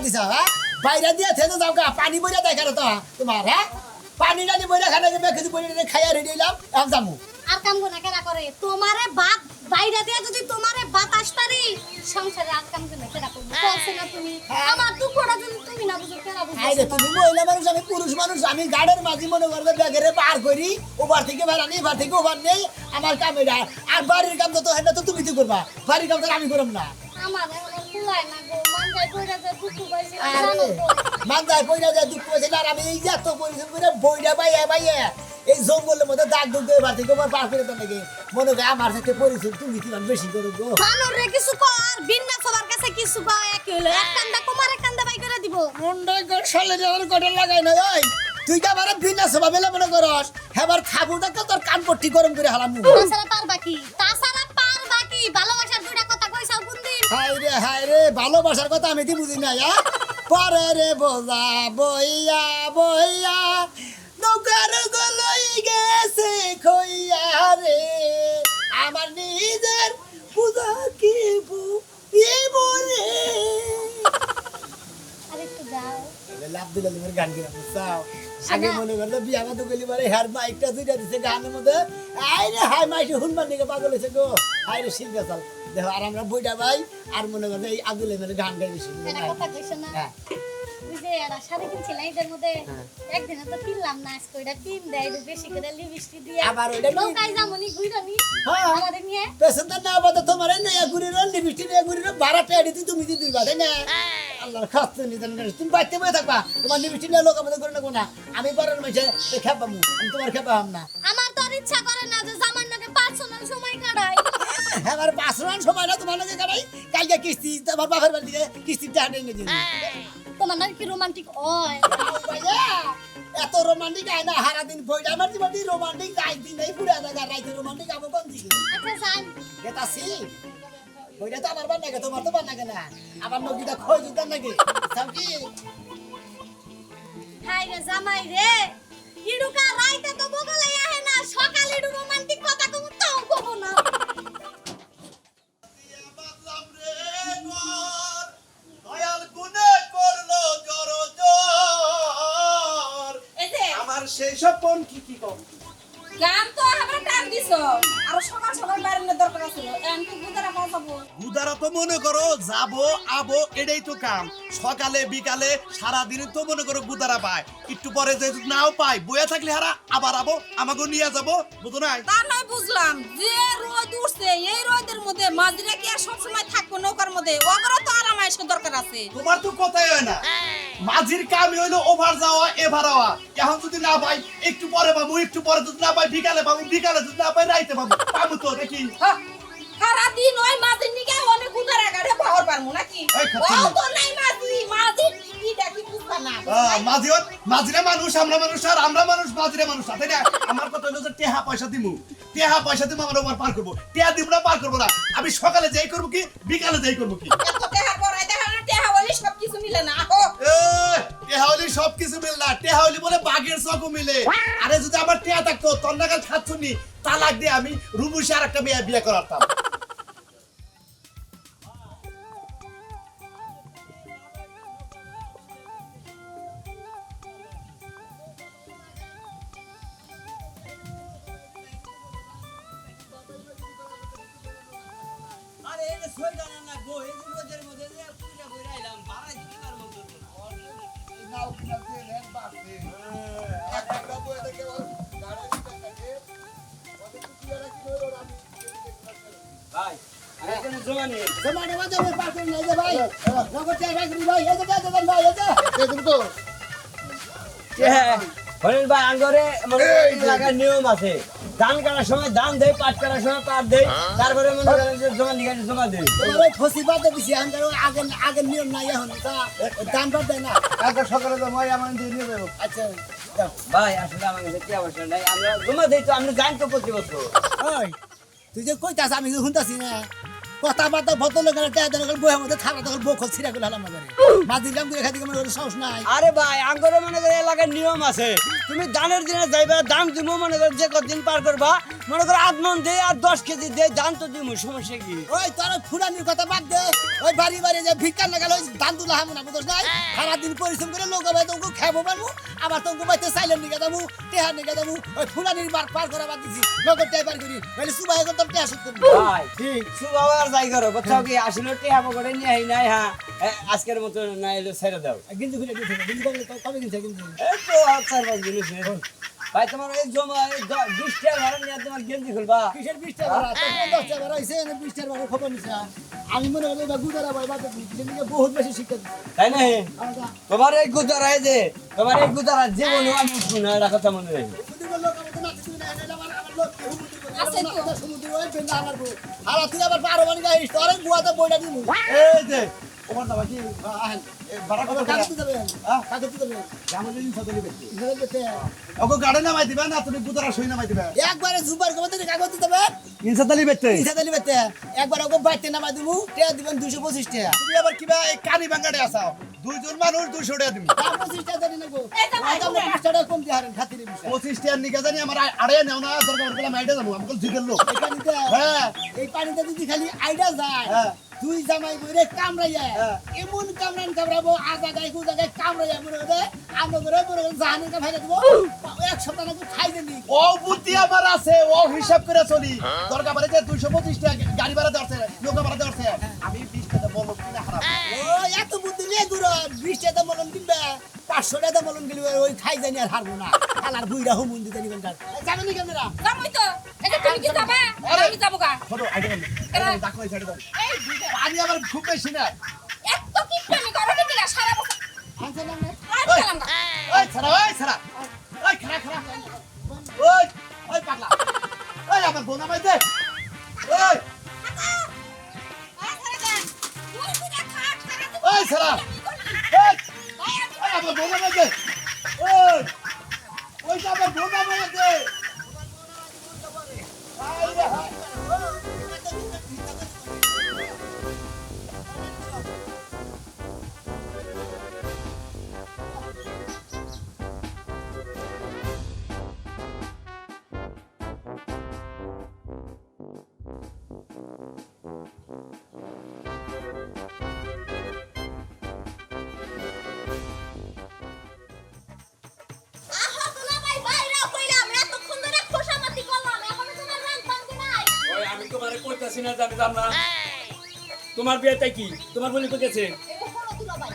দিছ হ্যাঁ বাইরে দিয়ে থেতে যাও গা পানি বইরা দেয় কেন তো তোমার হ্যাঁ পানি টানি বইরা খানা বেখেছি বইরা খাইয়া রেডি হইলাম এখন যামু আর কাম গুনা কেরা করে তোমারে ভাত বাইরে দিয়ে যদি তোমারে ভাত আসতারি সংসারে আর কাম গুনা কেরা করবে বলছ না তুমি আমার দুঃখটা যদি তুমি না বুঝো কেরা বুঝো আরে তুমি মহিলা মানুষ আমি পুরুষ মানুষ আমি গাড়ির মাঝি মনে করবে ব্যাগেরে পার করি ওবার থেকে বেড়ানি এবার থেকে ওবার নেই আমার কাম এটা আর বাড়ির কাম তো হেটা তো তুমি তো করবা বাড়ির কাম তো আমি করব না আমার এখন কুলাই না গো মান যাই কইরা যে দুঃখ পাইছি মানজায় কইরা যায় দুঃখ হয়েছে আর আমি এই যে এত পরিশ্রম করে বইটা বাইয়া এই জঙ্গলের মধ্যে দাগ দুগ দিয়ে বাড়ি থেকে পার করে দেন নাকি মনে হয় আমার সাথে পরিশ্রম তুমি কি বেশি করো গো বানরে কিছু কর বিন্না সবার কাছে কিছু কর এক হইলো এক কান্দা কুমার এক কান্দা বাই করে দিব মুন্ডে গছলে যাওয়ার কটল লাগাই না ওই তুই কি আমার বিনা সভা বেলা মনে করস হেবার খাবুটা তো তোর কান পট্টি গরম করে হালাম তাছাড়া পার বাকি ভালোবাসার দুইটা কথা কইছাও কোন দিন হায় রে ভালোবাসার কথা আমি তো বুঝি না পরে রে বোঝা বইয়া বইয়া নৌকার গলই গেছে খইয়া রে আমার নিজের বুঝা কি বলে আরে একটু দাও লাভ দিলে তোমার গান গিরা বুঝছাও আগে মনে করতো বিয়া মতো গেলি পরে হেয়ার মাইকটা দুইটা দিছে গানের মধ্যে আই রে হাই মাইকে হুনবার দিকে পাগল হয়েছে গো হাই রে শিল্পা চাল দেখো আর আমরা বইটা ভাই আর মনে করতো এই আব্দুল মেরে গান গাই বেশি একটা কথা কইছ না ওই যে এরা শাড়ি কিনছিল এদের মধ্যে একদিন তো কিনলাম না আজকে ওইটা কিন দেয় একটু বেশি করে লিপস্টিক দিয়ে আবার ওইটা নৌকায় যামনি ঘুরানি হ্যাঁ আমাদের নিয়ে পেছন না বাদ তোমার নয়া গুরির লিপস্টিক নয়া গুরির ভাড়া টেডি তুমি দিই বাদে না আল্লাহর খাস্তে নিদেন তুমি বাইতে বই থাকবা তোমার লিপস্টিক নিয়ে লোক আমাদের করে না কোনা আমি বড়র মাঝে খেপামু আমি তোমার খেপাম না আমার তো আর ইচ্ছা করে না যে জামার নাকে পার্সোনাল সময় কাটাই আমার পাঁচরান সময় না তোমার নাকি কাটাই কালকে কিস্তি তোমার বাপের বাড়ি থেকে কিস্তিটা হাঁটে নিয়ে দিন তোমার নাকি রোমান্টিক হয় এত রোমান্টিক আয় না হারা দিন বইটা আমার জীবন রোমান্টিক যাই দিন নেই পুরো জায়গা রাইতে রোমান্টিক আমার কোন দিকে আচ্ছা জান গেতাছি বইটা তো আমার বান্না গে তোমার তো বান্না গে না আমার নদীটা খই দিতাম নাকি সব কি হাই রে জামাই রে ইডুকা রাইতে তো বগলে আহে না সকালে ইডু রোমান্টিক কথা কম তো কব না সেই সব কোন কি কম গান তো আমরা টান দিছো আর সকাল সকাল বাইরে দরকার ছিল এন তো গুদারা পাবো গুদারা তো মনে করো যাবো আবো এটাই তো কাম সকালে বিকালে সারা দিন তো মনে করো গুদারা পায় একটু পরে যদি নাও পাই বইয়া থাকলে হারা আবার আবো আমাকে নিয়ে যাবো বুঝো নাই তা নয় বুঝলাম যে রোদ উঠছে এই রোদের মধ্যে মাঝিরা কি আর সব সময় থাকবো নৌকার মধ্যে ওগরও তো আরাম আইসো দরকার আছে তোমার তো কথাই হয় না মাঝির কামই হইলো ওভার যাওয়া এভার হওয়া এখন যদি না পাই একটু পরে পাবো একটু পরে যদি না পাই বিকালে পাবো বিকালে যদি না পাই রাইতে পাবো পাবো তো দেখি সারা দিন ওই মাঝির নিকে অনেক গুদারা গাড়ে পাওয়ার পারমু নাকি এই ও খাচ্ছি তো নাই মাঝির কি দেখি বুঝবা না মাঝিরা মানুষ আমরা মানুষ আর আমরা মানুষ মাঝিরা মানুষ তাই না আমার কথা হলো যে টেহা পয়সা দিমু আমরা ওভার পার করবো টেহা দিব না পার করবো না আমি সকালে যাই করবো কি বিকালে যাই করবো কি এত টেহা পড়াই দেখা না টেহা বলি সব কিছু মিলে না আহো টেহাউলি সবকিছু মিল না টেহাউলি বলে বাঘের চকও মিলে আরে যদি আমার টেহা থাকতো তোর নাগাল খাচ্ছুনি তালাক দিয়ে আমি রুবুসে আর একটা মেয়ে বিয়ে করাতাম নিয়ম আছে ধান কাটার সময় ধান দেয় পাট কাটার সময় পাট দেয় তারপরে মনে করেন যে জমা লিখে জমা দেয় ফসি বাদে দিছি আগে নিয়ম নাই এখন দাম বাদ দেয় না সকালে তো মই আমার দিয়ে নিয়ে যাবো আচ্ছা ভাই আসলে আমার কাছে কি অবস্থা নাই আমরা জমা দেই তো আপনি জান তো প্রতি বছর ওই তুই যে কইতাছ আমি যে শুনতাছি না কথাবার্তা বদল করে টাকা দেন বইয়ের মধ্যে থালা তখন বকল ছিড়া করে হালাম করে মাদির কাম করে খাইতে আমার সাহস নাই। আরে ভাই আঙ্গরে মনে করে এলাকার নিয়ম আছে, তুমি দানের দিনে যাইবা দান দিমু, মনে করে যে কদিন পার করবা মনে করো 8 মণ দে আর 10 কেজি দে, দান তো দিমু, সমস্যা কি? ওই তোর ফুরানির কথা বাদ দে, ওই বাড়ি বাড়ি যে ভিক্ষা না গেল ওই দান তুলা হামু না বুঝছ নাই? সারাদিন পরিশ্রম করে লোক ভাই তোকে খাবো পারবো, আবার তোকে বাইতে সাইলেন নিয়ে যাবো, টেহা নিয়ে যাবো, ওই ফুরানির বার পার করা বাদ দিছি নগদ টাই পার করি মানে সুবাই এখন তোর টেহা শোধ করবি। ভাই ঠিক সুবাবার যাই করো, কোথাও কি আসলে টেহা পকেটে নিয়ে আই নাই, হ্যাঁ আজকের মতো না এলে ছেড়ে দাও। গিঞ্জি খুলে দিতে গিঞ্জি কবে কিনছে গিঞ্জি? এই তো 4-5 জিনিস ভাই তোমার এই জমা 20 টাকা ভাড়া নিয়ে তোমার গেঞ্জি খুলবা। কিসের 20 টাকা ভাড়া? তোর 10 টাকা ভাড়া হইছে না 20 টাকা ভাড়া খবর নিছে? আমি মনে করি এটা গুজারা ভাই বাদ দিছি বহুত বেশি শিক্ষা দিছে। তাই না? আমরা তোমার এই গুজারায় যে তোমার এই গুজারা জীবনে আমি শুনে না কথা মনে রাখি। যদি লোক আমাদের না কিছু না এটা আমার লোক হুমুতি করে আছে তো। সমুদ্র ওই বেন্দা আমার বউ আর তুই আবার 12 বানি গাইস তোর গুয়াতে বইটা দিমু। এই যে ওমর দাবা কি আহেন বাড়া আবার কথা কাগজ দিতে দেবেন কাগজ দিতে দেবেন আমাদের দিন সদলি ব্যক্তি ইধারে বেতে ওকে গাড়ি নামাই দিবা না তুমি গুদারা সই নামাই দিবা একবারে জুবার কমাতে কাগজ দিতে দেবেন ইনসাতালি ব্যক্তি ইধারে বেতে একবার ওকে বাইতে নামা দিমু টিয়া দিবেন 225 টাকা তুমি আবার কিবা এই কানি বাঙ্গাড়ে আসাও দুইজন মানুষ 200 টাকা দিবি 25 টাকা দেন নাকো এই তো ভাই, আমরা 5 টাকা কম দিয়ে হারেন খাতিরে বিষয় 25 টাকা নিকে জানি আমার আড়ে নাও না দরকার পড়লে মাইডা যাবো আমাকে জিগেল লোক পানিতে হ্যাঁ এই পানিতে যদি খালি আইডা যায় হ্যাঁ। দুই জামাই বইরে কামড়াইয়া হ্যাঁ। এমন কামড়াবো আগা গায়ে গু জায়গায় কামড়াইয়া মনে করে আমরা করে মনে করে জাহানের কা ভাইরা দেবো এক সপ্তাহ নাকি খাই দেনি ও বুদ্ধি আমার আছে ও হিসাব করে চলি দরকার পড়ে যে 225 টাকা গাড়ি ভাড়া দেওয়াছে লোক ভাড়া দেওয়াছে আমি 20 টাকা বলবো কিনা হারাম ও এত বুদ্ধি নিয়ে গুরু 20 টাকা মলন কিনবে 500 টাকা মলন কিনবে ওই খাই জানি আর হারবো না খালার বুইরা হুমুন দিতে নিবেন কার যাবেন নি ক্যামেরা যাবই তো। এই যে তুমি কি যাবা? আমি যাবো গা। ছোট আইডিয়া নেই ডাকলে ছেড়ে দাও এই দুইটা। পানি আমার খুব বেশি না এত কিপটামি করো নাকি না সারা বছর? আনছে না আমি গেলাম গা। ওই ছাড়া ওই খারা খারা ওই ওই পাগলা ওই আমার বোনা মাই দে ওই ওই ছাড়া ওই ওই আমার বোনা মাই দে ওই ওই আমার বোনা মাই দে আই রে হাই আহা দুলাভাই বাইরা কইলাম এতক্ষণ ধরে খোসামাতি করলাম এখনো তোমার রাগ ভাঙছে নাই। ওই আমি তোমারে কইতাছি না যে আমি যাব না। তোমার বিয়েতে কি তোমার বলি কইতেছে এই যে শোনো দুলাভাই,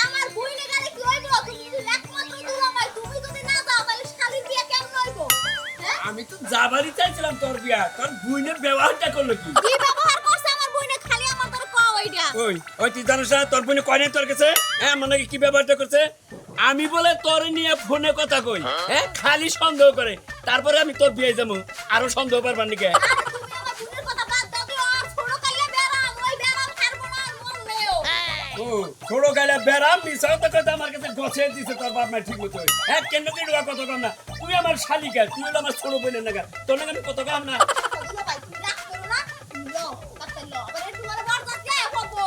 আমার বুইনে গাড়ি কি হইব? তুমি যদি একমাত্র দুলাভাই, তুমি যদি না যাও তাহলে শালির বিয়ে কেমন হইব? হ্যাঁ? আমি তো যাবারই চাইছিলাম তোর বিয়া, তোর বুইনের ব্যবহারটা করলো কি? কি ব্যবহার করছে আমার বুইনে? খালি আমার তোর কও এইটা। ওই ওই তুই জানিস না তোর বুইনে কয় নাই তোর কাছে? হ্যাঁ মানে কি ব্যবহারটা করছে? আমি বলে তোর নিয়ে ফোনে কথা কই, হ্যাঁ খালি সন্দেহ করে, তারপরে আমি তোর বিয়ে যাবো, আরো সন্দেহ পারবার নাকি? আরে তুমি আমার বুইনের কথা বাদ দাও, তুই আর ছোট কাইলে বেরাম, ওই বেরাম ছাড়বো না আর মন নেও। ও ছোট গাইলা বেড়াম মিশাও তো কথা আমার কাছে গছে দিছে তোর বাপ মা ঠিক মতো। হ্যাঁ কেন কি ডুয়া কত কম না? তুই আমার শালিকা, তুই হলো আমার ছোট বোনের নাগা, তোর নাকি আমি কত কম না? দুলাভাই, তুমি রাগ করো না। লো, কাছে লো। আবার একটু পরে বরযাত্রী আয়া পড়বো।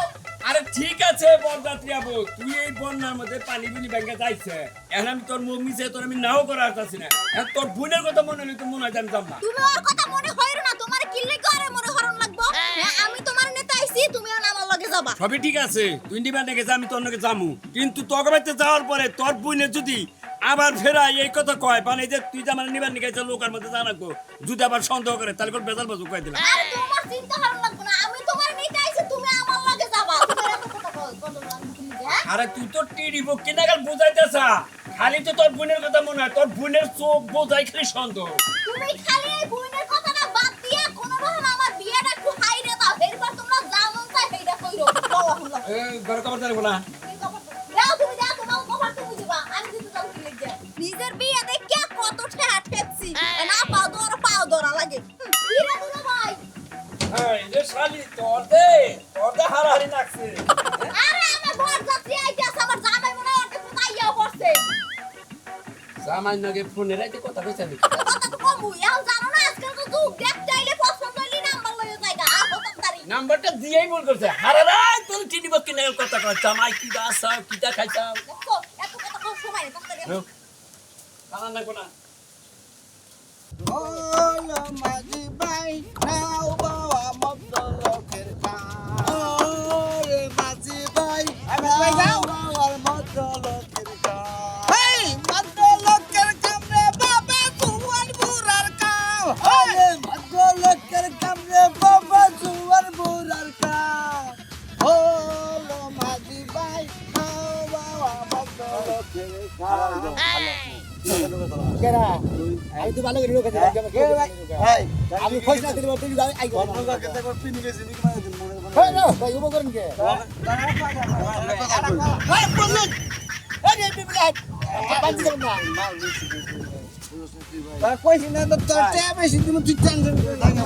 আরে ঠিক আছে বরযাত্রী আবু, তুই এই বন্যার মধ্যে পানি বুনি ব্যাংকে যাইছে, এখন আমি তোর মুখ মিশে তোর আমি নাও করা আসতেছি না। এখন তোর বোনের কথা মনে হলে তো মনে হয় যে আমি যাব না। তুমি ওর কথা মনে হইরো না, তোমার কি লাগবে আরে মনে হরণ লাগবো? হ্যাঁ, আমি তোমার নেতা আইছি, তুমি আর আমার লগে যাবা। সবই ঠিক আছে, তুই নিবা দেখেছে আমি তোর নাকি যামু, কিন্তু তোর বাড়িতে যাওয়ার পরে তোর বোনের যদি আবার ফেরাই এই কথা কয় মানে যে তুই যে আমার নিবার নিয়ে গেছে লোকের মধ্যে জানাকবো, যদি আবার সন্দেহ করে তাহলে করে বেজাল বাজু কয়ে দিলাম। আরে তোমার চিন্তা হরণ লাগবে না, আমি তোমার নেতা আইছি, তুমি আমার লগে যাবা। তুমি এত কথা বলো না তুমি যে, হ্যাঁ? আরে তুই তো টিড়ি বুক কিনা গেল বুঝাইতেছা, খালি তো তোর বোনের কথা মনে হয়, তোর বোনের চোখ বোঝাই খালি সন্দেহ। তুমি খালি এই বুইনের কথাটা বাদ দিয়ে কোনো রকম আমার বিয়েটা একটু হাইরে দাও, এরপর তোমরা যা মন চায় সেইটা কইরো। বলো হলো। ঘরে খবর জানবো না। তুমি কবর দাও, তুমি দাও, তোমার কবর তুমি দিবা, আমি দিতে যাবো কি লাগবে? নিজের বিয়ে দেখে কত ঠেয়া ঠেকছি, না পাও দৌড়া লাগে। বিয়ে দিলো ভাই। এই যে শালি তোর দে হারাহারি লাগছে। আরে আমার বরযাত্রী আইতাছে, আমার জামাই মনে হয় ওকে কোথায়ও করছে। সামান্য গে ফোনে রাইতে কথা কইছ আমি। কথা তো কমু, এখন জানো না আজকাল তো যুগ দেখ চাইলে পছন্দ হইলি নাম্বার লইও জায়গা, আর হতাম তারি। নাম্বারটা দিয়েই ভুল করছে আরে রে তোর চিনি বকি না কথা কয় জামাই কি দাস কিটা খাইছাও দেখো এত কথা কও সময় তাড়াতাড়ি কানা না কোনা হলো মাঝি ভাই নাও বাবা মত লোকের কাম ওরে মাঝি ভাই নাও বাবার মত লোকের কাম এই মত লোকের কাম রে বাবা জুয়ার বুড়ার কাম ওরে মত লোকের কাম রে বাবা জুয়ার বুড়ার কাম হলো মাঝি ভাই নাও বাবা মত লোকের কাম কেরা আমি তো ভালো করে লোক আছে আমি পয়সা দিতে পারবো তুমি আই গো ভাই উপকরণ কে ভাই বলুন এই যে বিবিলা বাঁচি যাবেন না কইছি না তো তোর ট্যাব বেশি তুমি তুই টেনশন করে থাকা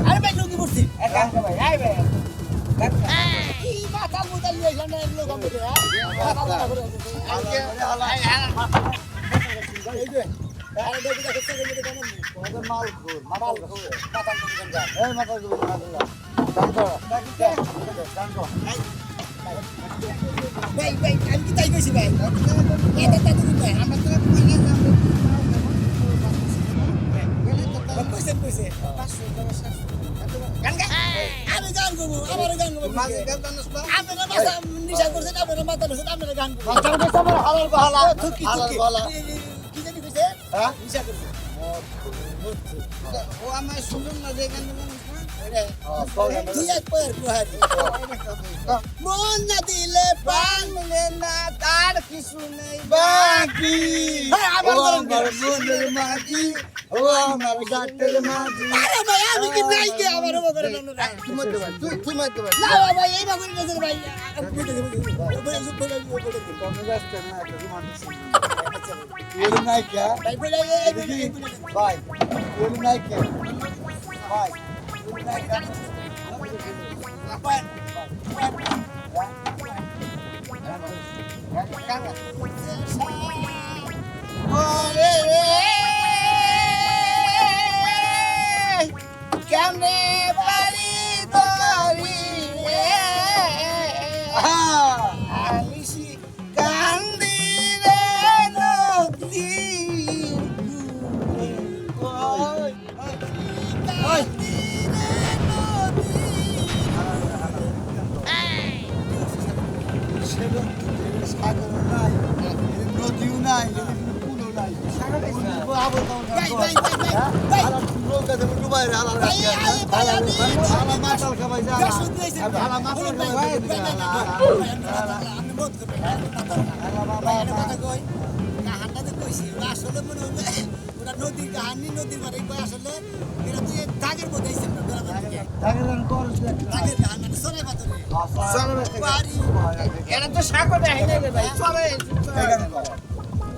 আরে ভাই লোক কি করছি একান্ত ভাই আই ভাই কি মাথা মুদা নিয়ে এখানে লোক আমি এই যে আরে দেখি দেখি দেখি কেন মাল খোর মাথা করে দেন এই মাথা করে ভাই ভাই আমি কি তাই কইছি ভাই এটা তা তুমি ভাই আমরা তো কইনা যাব কইছে কইছে গান গা আমি গান গাবো আমার গান গাবো মাঝে গান জানোস না আমি না মাথা নিশা করছে না আমার মাথা নছে আমি গান গাবো মাথা কইছে আমার হালাল বালা থুকি থুকি কি জানি কইছে হ্যাঁ নিশা করছে ও আমার শুনুন না যে গান তুই এক পয়ের কুহারি মন না দিলে প্রাণ মিলে না তার কিছু নেই বাকি আমার মনের মাঝি ও আমার গাটের মাঝি আরে ভাই আমি কি নাই কে আমার উপরে না তুই মতে ভাই তুই মতে ভাই না ভাই এই বাগুন নজর ভাই তুমি ব্যস্ত না তুমি মানুষ এর নাই কে ভাই বলে ভাই এর নাই কে ভাই ওরে রে কেমনে বাড়ি দরি আলিশি কান্দি রে নদী ওই ওই নদীও নাই পুলও নাই ভাই ভাই ভাই লোক আছে ডুবাই রে হালাল হালা মাতাল খাবাই যা হালা মাতাল খাবাই আমি মত করবে ভাই এটা কথা কই কাহানটা কইছি আসলে মনে হচ্ছে ওটা নদীর কাহিনী নদীর বাড়ি কই আসলে এটা তুই দাগের মধ্যে আইছেন না তাগের করছ দাগের কাহিনী সরাই পাতরে বাড়ি এটা তো সাগর দেয় না রে ভাই চলে এখানে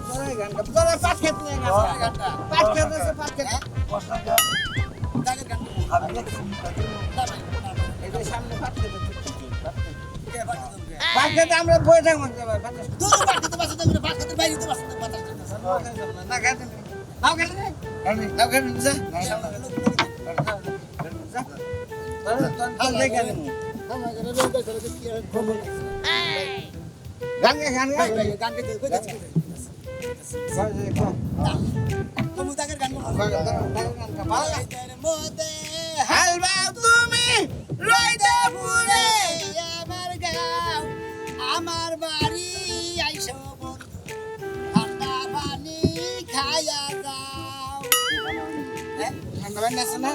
চলে গান তোরা পাট খেত নিয়ে গেছে পাট খেত আছে পাট খেত দাগের কাহিনী এটা সামনে পাট খেত কে বাড়ি তুমি পাট খেত আমরা বই থাকবো ভাই পাট তুই বাড়ি তো বাসা তুমি বাড়ি তো বাইরে তো বাসা বাতা না খেত নাও খেত নাও খেত যা গান গান গান গাইতে কই গেছি তুমি দাগের গান মতে হালবা তুমি রইতে পুরে আমার গাঁও আমার বাড়ি আইসো ঠান্ডা পানি খাইয়া যাও ঠান্ডা পানি আছে না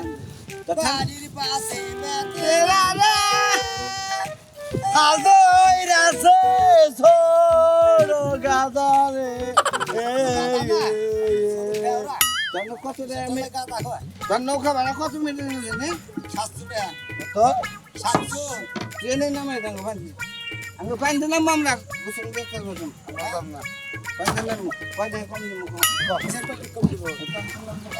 বাড়ির পাশে তেরা রে হাজই রাসে ছোড়ো গাদারে জানো কত রে আমি জানো খাবার কত মিনিট জানে তো ট্রেনে নামে জানো পানি আমি পানি দিলাম আমরা গোসল করতে গেলাম আমরা পানি দিলাম পানি কম দিব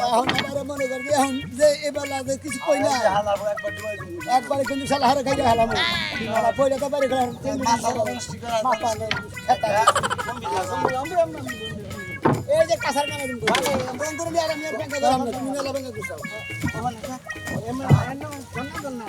এখন আমার মনে করবি এখন যে এবেলা যে কিছু কই না একবারে কিন্তু শালা হারে খাইতে হালাম শালা পয়লা তো বাড়ি গেলাম মাথা খেতা এই যে কাছার কানে দিন বন্ধ করে আর আমি আর ব্যাংকে গেলাম না তুমি মেলা ব্যাংকে গুছাও এমন এমন জানা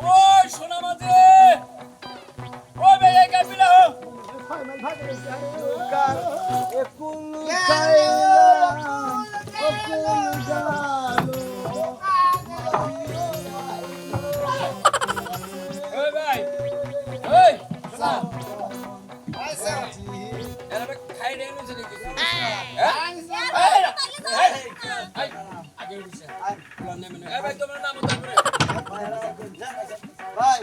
ওই সোনা মাঝে ওই ভাই এই গাবিলা হো ওই ভাই ওই সোনা এরা খাই দেন চলে গেছে আগে উঠছে এই ভাই তোমার নাম তারপরে ভাই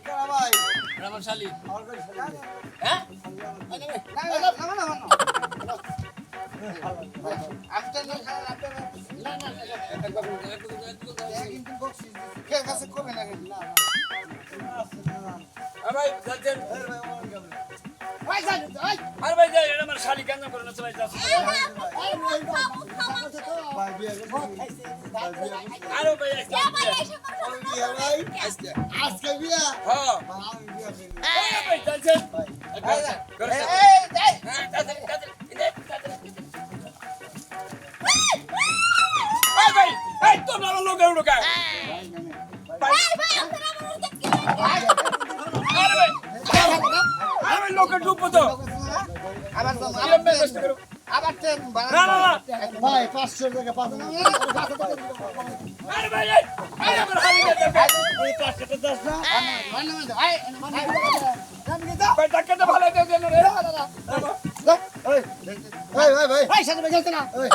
কারা ভাই আমার শালি আমার কাছে হ্যাঁ আমি তো না কিন্তু বকশিস কে কাছে করবে না না ভাই যাচ্ছেন ভাই জানো ভাই আর ভাই যাই এটা আমার শালি কেন করে না চলে যাচ্ছে ভাই বিয়ে আরো ভাই একটা ভাই আজকে বিয়ে হ্যাঁ আমি বিয়ে করি ভাই যাচ্ছেন ভাই এই তোমরা আমার লোক এউডো কা আমি লোকের ডুববো তো আবার আবার না না না ভাই 500 টাকা পাবেন আরে ভাই এই আমার হালি দে এই 500 টাকা দাস না ভাই টাকাটা ভালো দে দেন রে ভাই ভাই ভাই ভাই সাথে গেছে না ওই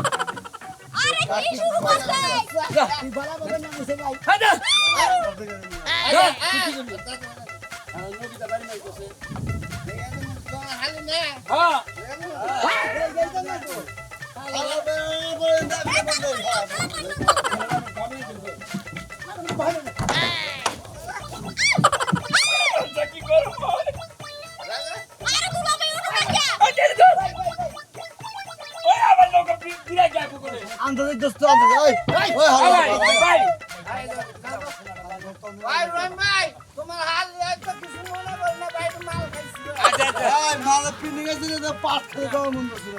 আরে কি শুরু করছে তুই বলা বলে না মুছে ভাই হাজা হ্যাঁ কি করব আরে দুলাভাই উঠো না ওই আমার লোক বিরা যায় করে আন্তরিক দোস্ত আন্তরিক ওই ওই ভাই ভাই ভাই রহিম ভাই তোমার হাল একটা কিছু মনে করো না ভাই মাল খাইছি আচ্ছা আচ্ছা ভাই মাল পিনি গেছে যে পাট খেয়ে যাওয়ার মন করছিল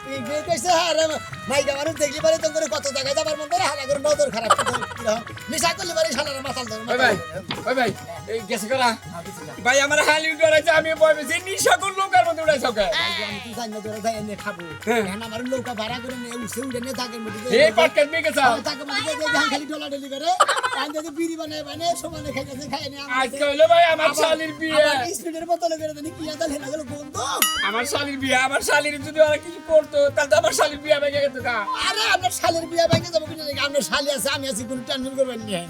পিকনিক কইছে আরে ভাই আমারে দেখলি পারে তো করে কত জায়গায় যাবার মন করে হালা করে নজর খারাপ নিশা করলে পারে শালার মাথাল ধরে ওই ভাই এই গেছে করা ভাই আমার হালি ডরাইছে আমি ভয় পেয়েছি নিশা কোন লোকের মধ্যে উড়াইছ কে আমি তুই জানি না তোরা যাই এনে খাবো এখন আমার নৌকা ভাড়া করে নিয়ে উঠে উঠে নিয়ে তাকে মধ্যে এই পাটকেট নিয়ে গেছে তাকে মধ্যে যে ধান খালি ডলা ডলি করে আমি যদি বিড়ি বানায় বানায় সমানে খাইতেছে খাই নিয়ে আজকে হইলো ভাই আমার শালির বিয়ে স্পিডের বোতলে করে দেনি কি আদা হেনা গেল বন্ধু আমার শালির বিয়ে আমার শালির যদি ওরা কিছু করতো তাহলে তো আমার শালির বিয়ে ভেঙে গেত গা আরে আপনার শালের বিয়ে ভেঙে যাবো কিনা আপনার শালি আছে আমি আছি কোনো টেনশন করবেন না